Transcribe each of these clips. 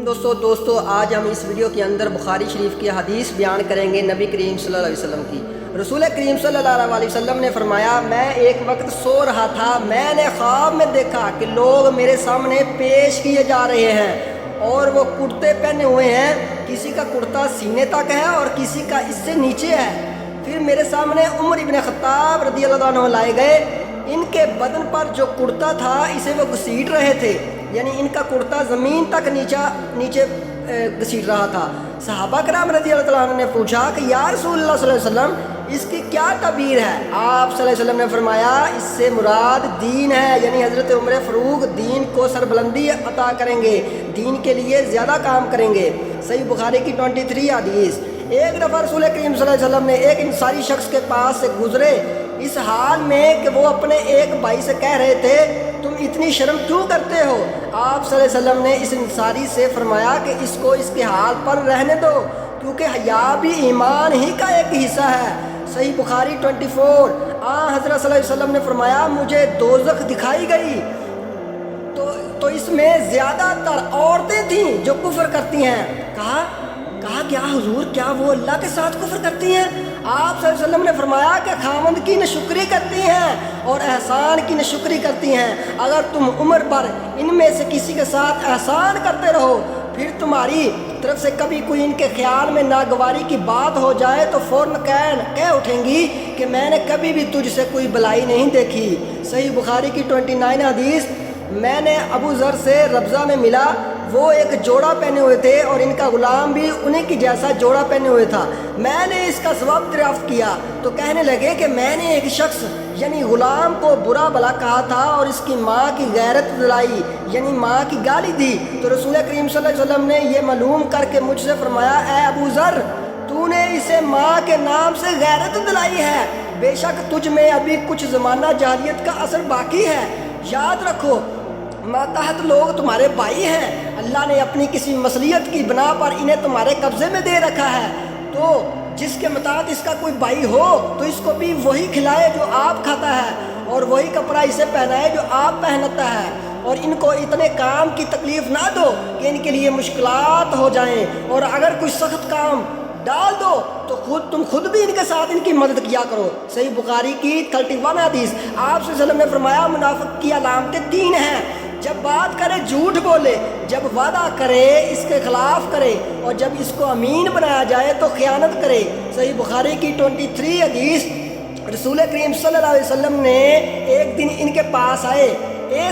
دوستو آج ہم اس ویڈیو کے اندر بخاری شریف کی حدیث بیان کریں گے نبی کریم صلی اللہ علیہ وسلم کی۔ رسول کریم صلی اللہ علیہ وسلم نے فرمایا، میں ایک وقت سو رہا تھا، میں نے خواب میں دیکھا کہ لوگ میرے سامنے پیش کیے جا رہے ہیں اور وہ کرتے پہنے ہوئے ہیں، کسی کا کرتا سینے تک ہے اور کسی کا اس سے نیچے ہے۔ پھر میرے سامنے عمر ابن خطاب رضی اللہ عنہ لائے گئے، ان کے بدن پر جو کرتا تھا اسے وہ گھسیٹ رہے تھے، یعنی ان کا کرتا زمین تک نیچے گھسیٹ رہا تھا۔ صحابہ کرام رضی اللہ عنہ نے پوچھا کہ یا رسول اللہ صلی اللہ علیہ وسلم اس کی کیا تعبیر ہے؟ آپ صلی اللہ علیہ وسلم نے فرمایا، اس سے مراد دین ہے، یعنی حضرت عمر فاروق دین کو سربلندی عطا کریں گے، دین کے لیے زیادہ کام کریں گے۔ صحیح بخاری کی 23 حدیث۔ ایک دفعہ رسول کریم صلی اللہ علیہ وسلم نے ایک انصاری شخص کے پاس سے گزرے اس حال میں کہ وہ اپنے ایک بھائی سے کہہ رہے تھے، تم اتنی شرم کیوں کرتے ہو؟ آپ صلی اللہ علیہ وسلم نے اس انصاری سے فرمایا کہ اس کو اس کے حال پر رہنے دو، کیونکہ حیا بھی ایمان ہی کا ایک حصہ ہے۔ صحیح بخاری 24۔ حضرت صلی اللہ علیہ وسلم نے فرمایا، مجھے دوزخ دکھائی گئی تو اس میں زیادہ تر عورتیں تھیں جو کفر کرتی ہیں۔ کہا کیا حضور، کیا وہ اللہ کے ساتھ کفر کرتی ہیں؟ آپ صلی اللہ علیہ وسلم نے فرمایا کہ خاوند کی ناشکری کرتی ہیں اور احسان کی ناشکری کرتی ہیں۔ اگر تم عمر پر ان میں سے کسی کے ساتھ احسان کرتے رہو، پھر تمہاری طرف سے کبھی کوئی ان کے خیال میں ناگواری کی بات ہو جائے تو فوراً کہہ اٹھیں گی کہ میں نے کبھی بھی تجھ سے کوئی بلائی نہیں دیکھی۔ صحیح بخاری کی 29 حدیث۔ میں نے ابو ذر سے ربضہ میں ملا، وہ ایک جوڑا پہنے ہوئے تھے اور ان کا غلام بھی انہیں کی جیسا جوڑا پہنے ہوئے تھا۔ میں نے اس کا ثواب دریافت کیا تو کہنے لگے کہ میں نے ایک شخص یعنی غلام کو برا بلا کہا تھا اور اس کی ماں کی غیرت دلائی، یعنی ماں کی گالی دی، تو رسول کریم صلی اللہ علیہ وسلم نے یہ معلوم کر کے مجھ سے فرمایا، اے ابو ذر، تو نے اسے ماں کے نام سے غیرت دلائی ہے، بے شک تجھ میں ابھی کچھ زمانہ جاہلیت کا اثر باقی ہے۔ یاد رکھو، ماتحت لوگ تمہارے بھائی ہیں، اللہ نے اپنی کسی مصلحت کی بنا پر انہیں تمہارے قبضے میں دے رکھا ہے، تو جس کے مطابق اس کا کوئی بھائی ہو تو اس کو بھی وہی کھلائے جو آپ کھاتا ہے اور وہی کپڑا اسے پہنائے جو آپ پہنتا ہے، اور ان کو اتنے کام کی تکلیف نہ دو کہ ان کے لیے مشکلات ہو جائیں، اور اگر کوئی سخت کام ڈال دو تو تم خود بھی ان کے ساتھ ان کی مدد کیا کرو۔ صحیح بخاری کی 31 حدیث۔ آپ صلی اللہ علیہ وسلم نے فرمایا، منافق کی علامتیں 3 ہیں، جب بات کرے جھوٹ بولے، جب وعدہ کرے اس کے خلاف کرے، اور جب اس کو امین بنایا جائے تو خیانت کرے۔ صحیح بخاری کی 23 حدیث۔ رسول کریم صلی اللہ علیہ وسلم نے ایک دن ان کے پاس آئے، ایک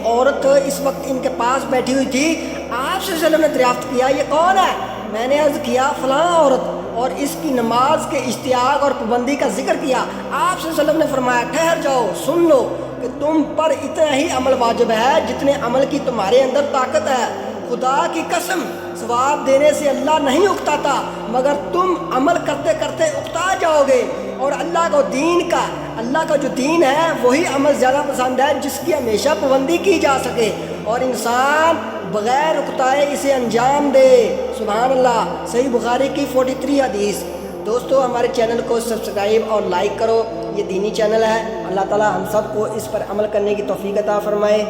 عورت اس وقت ان کے پاس بیٹھی ہوئی تھی۔ آپ صلی اللہ علیہ وسلم نے دریافت کیا، یہ کون ہے؟ میں نے عرض کیا، فلاں عورت، اور اس کی نماز کے اشتیاق اور پابندی کا ذکر کیا۔ آپ صلی اللہ علیہ وسلم نے فرمایا، ٹھہر جاؤ، سن لو کہ تم پر اتنا ہی عمل واجب ہے جتنے عمل کی تمہارے اندر طاقت ہے۔ خدا کی قسم، ثواب دینے سے اللہ نہیں اکتاتا، مگر تم عمل کرتے کرتے اکتا جاؤ گے، اور اللہ کا جو دین ہے وہی عمل زیادہ پسند ہے جس کی ہمیشہ پابندی کی جا سکے اور انسان بغیر اکتائے اسے انجام دے۔ سبحان اللہ۔ صحیح بخاری کی 43 حدیث۔ دوستو، ہمارے چینل کو سبسکرائب اور لائک کرو، یہ دینی چینل ہے۔ اللہ تعالی ہم سب کو اس پر عمل کرنے کی توفیق عطا فرمائے۔